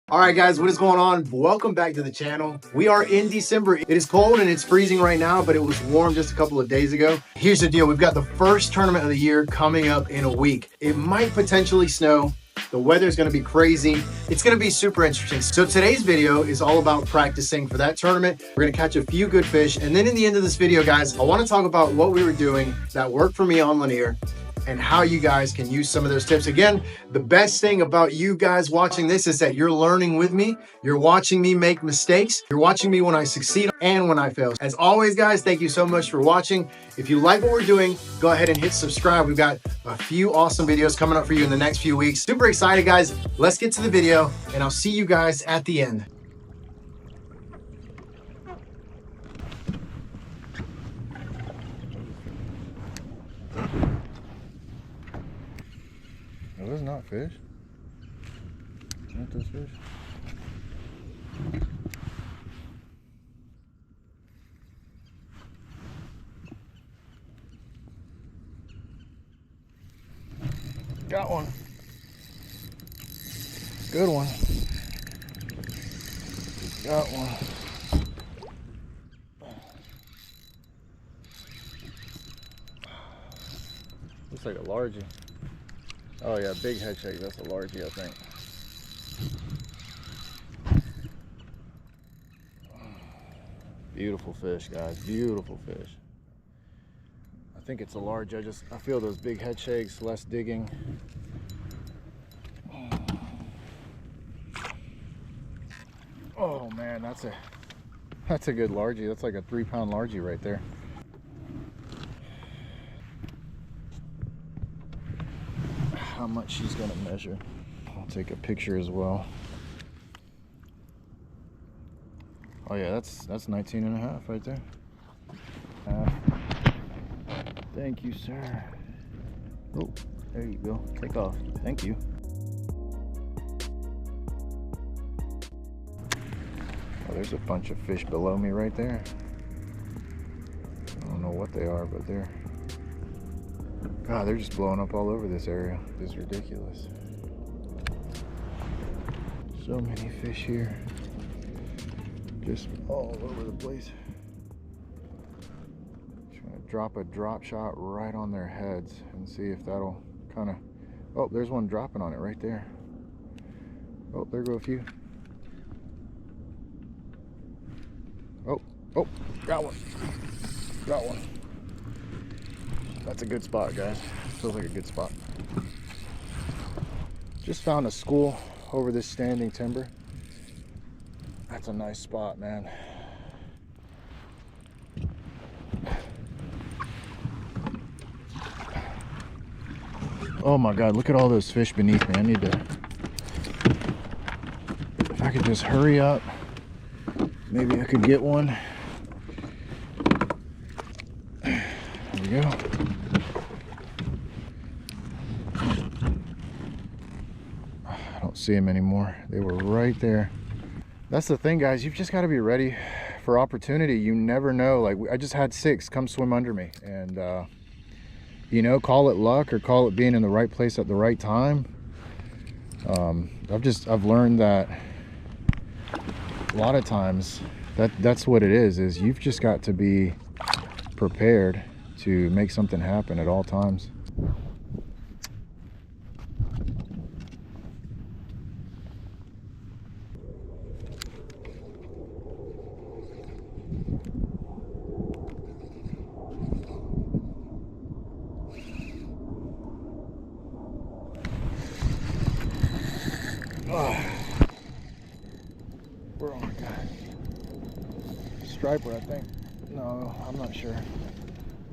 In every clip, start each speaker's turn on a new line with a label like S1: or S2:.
S1: All right, guys, what is going on? Welcome back to the channel. We are in December. It is cold and it's freezing right now, but it was warm just a couple of days ago. Here's the deal. We've got the first tournament of the year coming up in a week. It might potentially snow. The weather is going to be crazy. It's going to be super interesting. So today's video is all about practicing for that tournament. We're going to catch a few good fish. And then in the end of this video, guys, I want to talk about what we were doing that worked for me on Lanier and how you guys can use some of those tips. Again, the best thing about you guys watching this is that you're learning with me. You're watching me make mistakes. You're watching me when I succeed and when I fail. As always, guys, thank you so much for watching. If you like what we're doing, go ahead and hit subscribe. We've got a few awesome videos coming up for you in the next few weeks. Super excited, guys. Let's get to the video and I'll see you guys at the end.
S2: Are those not fish? Aren't those fish? Got one. Good one. Got one. Looks like a largie. Oh yeah, big head shake, that's a largie, I think. Beautiful fish, guys, beautiful fish. I think it's a large, I feel those big head shakes, less digging. Oh man, that's a good largie. That's like a 3-pound largie right there. How much she's gonna measure. I'll take a picture as well. Oh yeah, that's 19 and a half right there. Thank you, sir. Oh, there you go. Take off. Thank you. Oh, there's a bunch of fish below me right there. I don't know what they are, but God, they're just blowing up all over this area. This is ridiculous. So many fish here. Just all over the place. Just gonna drop a drop shot right on their heads and see if that'll kind of... Oh, there's one dropping on it right there. Oh, there go a few. Oh, got one. Got one. That's a good spot, guys. Feels like a good spot. Just found a school over this standing timber. That's a nice spot, man. Oh my God, look at all those fish beneath me. I need to, if I could just hurry up, maybe I could get one. There we go. I don't see them anymore. They were right there. That's the thing, guys. You've just got to be ready for opportunity. You never know. Like, I just had 6 come swim under me, and you know, call it luck or call it being in the right place at the right time. I've learned that a lot of times that's what it is you've just got to be prepared to make something happen at all times. We're on a striper, I think. No, I'm not sure.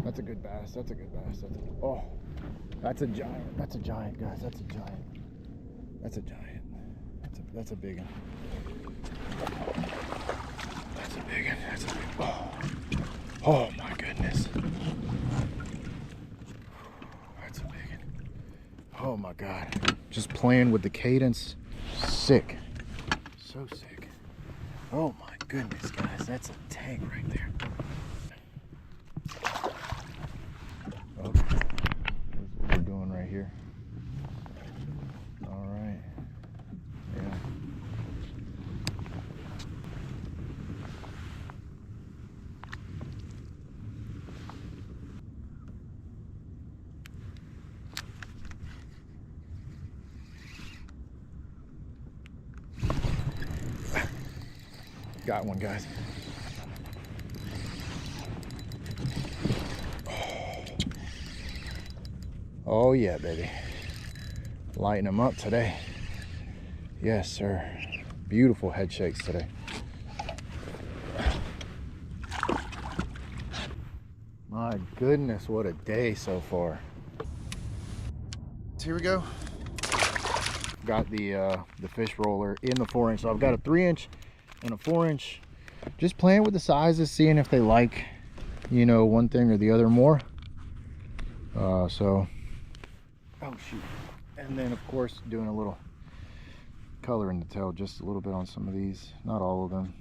S2: That's a good bass. That's a good bass. Oh, that's a giant. That's a giant, guys. That's a giant. That's a giant. That's a big one. That's a big one. That's a big. Oh my goodness. That's a big one. Oh my God. Just playing with the cadence. Sick. So sick. Oh my goodness, guys. That's a tank right there. Okay. That's what we're doing right here. All right. Yeah. Got one, guys. Oh yeah, baby. Lighting them up today. Yes, sir. Beautiful head shakes today. My goodness, what a day so far. So here we go. Got the fish roller in the 4-inch. So I've got a 3-inch and a 4-inch. Just playing with the sizes, seeing if they like, you know, one thing or the other more. Oh shoot. And then of course doing a little color in the tail, just a little bit on some of these, not all of them.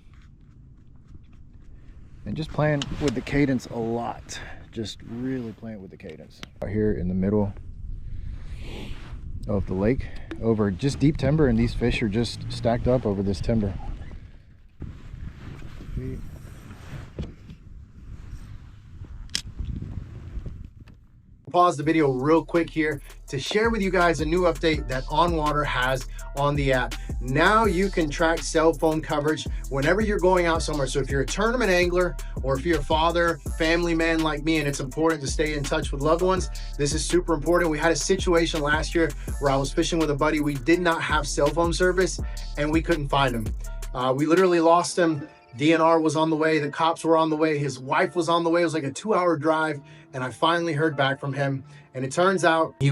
S2: And just playing with the cadence a lot. Just really playing with the cadence. Right here in the middle of the lake, over just deep timber, and these fish are just stacked up over this timber.
S1: Pause the video real quick here to share with you guys a new update that Onw Waterer has on the app. Now you can track cell phone coverage whenever you're going out somewhere. So if you're a tournament angler, or if you're a father, family man like me, and it's important to stay in touch with loved ones, this is super important. We had a situation last year where I was fishing with a buddy. We did not have cell phone service and we couldn't find him. We literally lost him. DNR was on the way, the cops were on the way, his wife was on the way. It was like a 2-hour drive, and I finally heard back from him. And it turns out he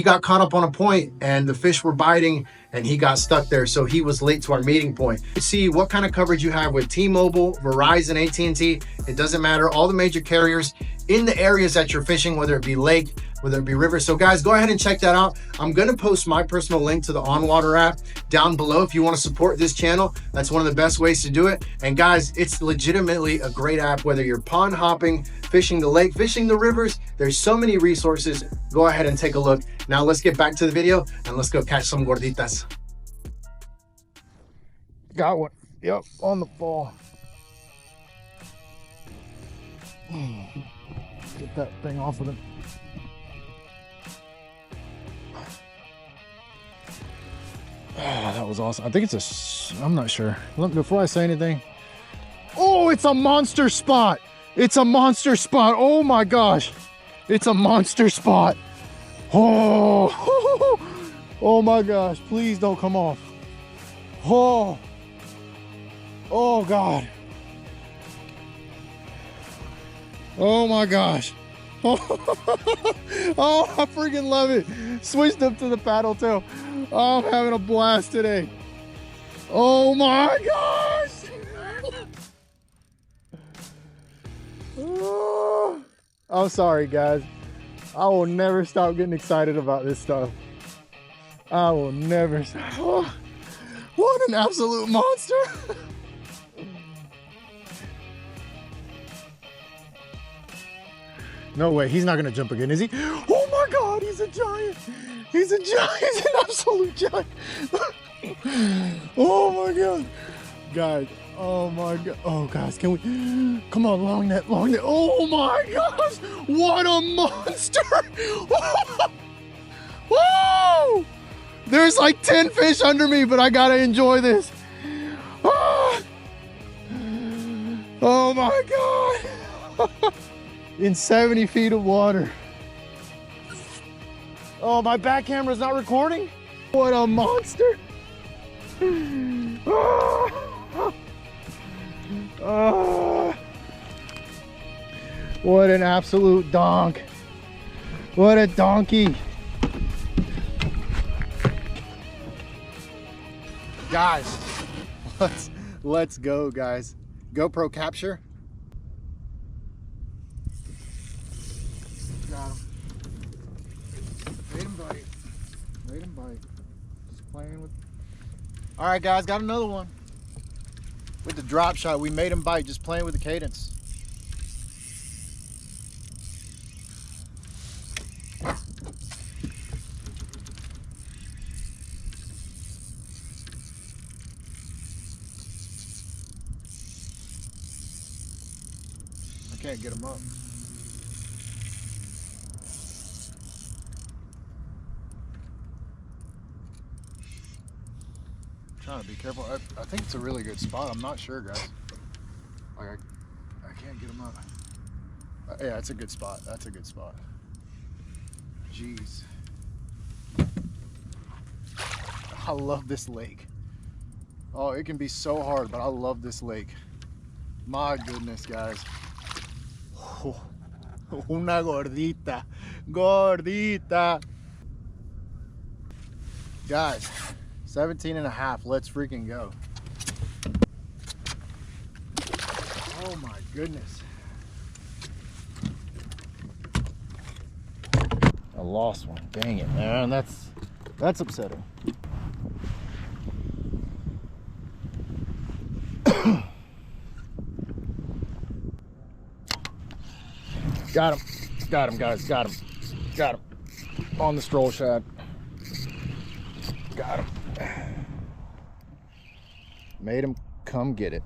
S1: got caught up on a point and the fish were biting and he got stuck there. So he was late to our meeting point. See what kind of coverage you have with T-Mobile, Verizon, AT&T. It doesn't matter. All the major carriers in the areas that you're fishing, whether it be lake, whether it be river. So guys, go ahead and check that out. I'm going to post my personal link to the Onw Waterer app down below. If you want to support this channel, that's one of the best ways to do it. And guys, it's legitimately a great app, whether you're pond hopping, fishing the lake, fishing the rivers. There's so many resources. Go ahead and take a look. Now let's get back to the video and let's go catch some gorditas.
S2: Got one. Yep, on the ball. Get that thing off of him. Oh, that was awesome. I think it's I'm not sure. Look, before I say anything. Oh, it's a monster spot. It's a monster spot. Oh my gosh. It's a monster spot. Oh, oh my gosh. Please don't come off. Oh, oh God. Oh my gosh. Oh, I freaking love it. Switched up to the paddle too. Oh, I'm having a blast today. Oh my gosh. Oh, I'm sorry guys. I will never stop getting excited about this stuff. I will never stop. Oh, what an absolute monster. No way, he's not gonna jump again, is he? Oh my God, he's a giant. He's a giant, he's an absolute giant. Oh my God. Guys, oh my God. Oh guys, can we, come on, long net, long net. Oh my gosh, what a monster. Whoa! There's like 10 fish under me, but I gotta enjoy this. Oh my God. In 70 feet of water. Oh, my back camera's not recording? What a monster. What an absolute donk. What a donkey. Guys, let's go, guys. GoPro capture. Got him. Made him bite. Made him bite. Just playing with. All right, guys, got another one. With the drop shot, we made him bite. Just playing with the cadence. I can't get him up. trying to be careful. I think it's a really good spot. I'm not sure, guys. Like I can't get them up. Yeah, it's a good spot. That's a good spot. Jeez. I love this lake. Oh, it can be so hard, but I love this lake. My goodness, guys. Oh, una gordita. Gordita. Guys, 17 and a half. Let's freaking go. Oh my goodness. I lost one. Dang it, man. That's upsetting. Got him. Got him, guys. Got him. Got him. On the stroll shad. Got him. Made him come get it.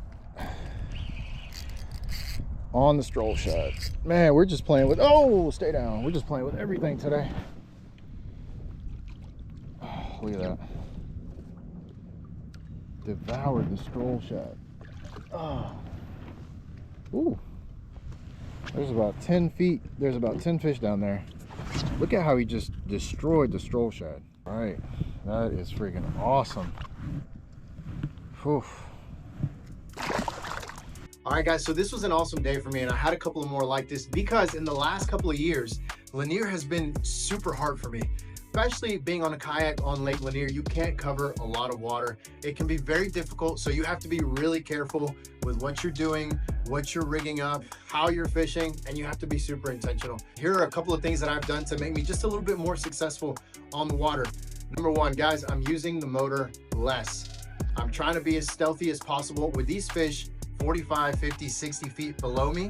S2: On the stroll shad. Man, we're just playing with, oh, stay down. We're just playing with everything today. Oh, look at that. Devoured the stroll shad. Oh. Ooh. There's about 10 feet. There's about 10 fish down there. Look at how he just destroyed the stroll shad. All right. That is freaking awesome. Whew.
S1: All right, guys, so this was an awesome day for me, and I had a couple of more like this because in the last couple of years, Lanier has been super hard for me. Especially being on a kayak on Lake Lanier, you can't cover a lot of water. It can be very difficult, so you have to be really careful with what you're doing, what you're rigging up, how you're fishing, and you have to be super intentional. Here are a couple of things that I've done to make me just a little bit more successful on the water. Number one, guys, I'm using the motor less. I'm trying to be as stealthy as possible with these fish 45, 50, 60 feet below me.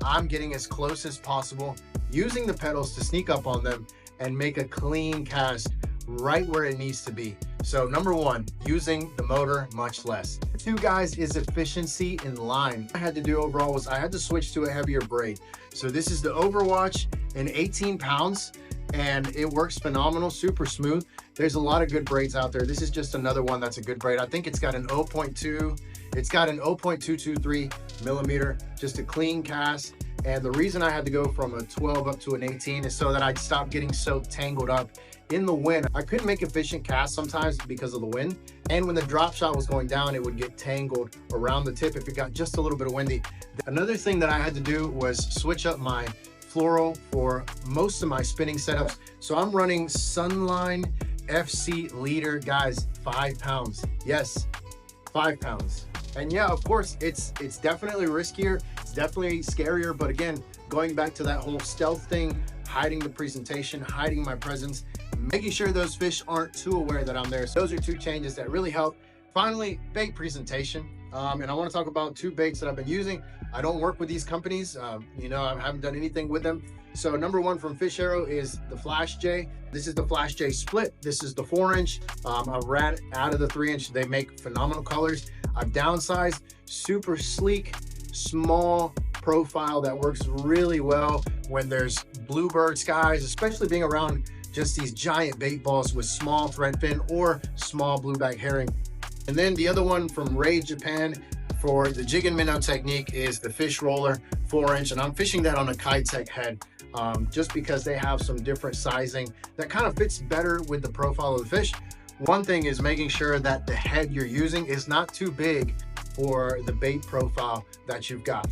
S1: I'm getting as close as possible, using the pedals to sneak up on them and make a clean cast right where it needs to be. So number one, using the motor much less. Two, guys, is efficiency in line. I had to do overall was I had to switch to a heavier braid. So this is the Overwatch in 18 pounds and it works phenomenal, super smooth. There's a lot of good braids out there. This is just another one that's a good braid. I think it's got an 0.2, it's got an 0.223 millimeter, just a clean cast. And the reason I had to go from a 12 up to an 18 is so that I'd stop getting so tangled up in the wind. I couldn't make efficient casts sometimes because of the wind. And when the drop shot was going down, it would get tangled around the tip if it got just a little bit of windy. Another thing that I had to do was switch up my fluoro for most of my spinning setups. So I'm running Sunline FC leader, guys, 5 pounds. Yes, 5 pounds. And yeah, of course, it's definitely riskier. It's definitely scarier. But again, going back to that whole stealth thing, hiding the presentation, hiding my presence, making sure those fish aren't too aware that I'm there. So those are two changes that really help. Finally, bait presentation. And I want to talk about two baits that I've been using. I don't work with these companies. You know, I haven't done anything with them. So number one from Fish Arrow is the Flash J. This is the Flash J Split. This is the 4-inch. I ran out of the 3-inch. They make phenomenal colors. I've downsized, super sleek, small profile that works really well when there's bluebird skies, especially being around just these giant bait balls with small thread fin or small blueback herring. And then the other one from Ray Japan for the jig and minnow technique is the Fish Roller 4-inch, and I'm fishing that on a Kayaks head just because they have some different sizing that kind of fits better with the profile of the fish. One thing is making sure that the head you're using is not too big for the bait profile that you've got.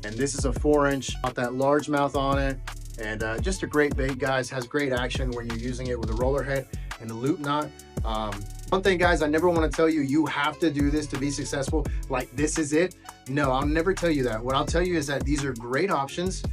S1: And this is a 4-inch, got that largemouth on it, and just a great bait, guys. Has great action when you're using it with a roller head and a loop knot. One thing, guys, I never want to tell you, you have to do this to be successful. Like, this is it. No, I'll never tell you that. What I'll tell you is that these are great options.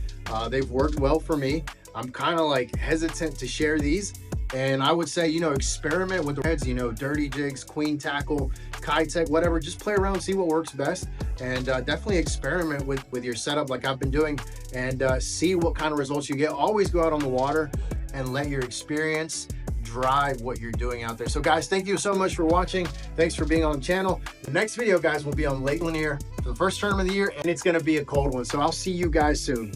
S1: They've worked well for me. I'm kind of like hesitant to share these. And I would say, you know, experiment with the heads, you know, dirty jigs, queen tackle, Kayaks, whatever. Just play around, see what works best. And definitely experiment with your setup like I've been doing and see what kind of results you get. Always go out on the water and let your experience drive what you're doing out there. So guys, thank you so much for watching. Thanks for being on the channel. The next video, guys, will be on Lake Lanier for the first tournament of the year, and it's going to be a cold one. So I'll see you guys soon.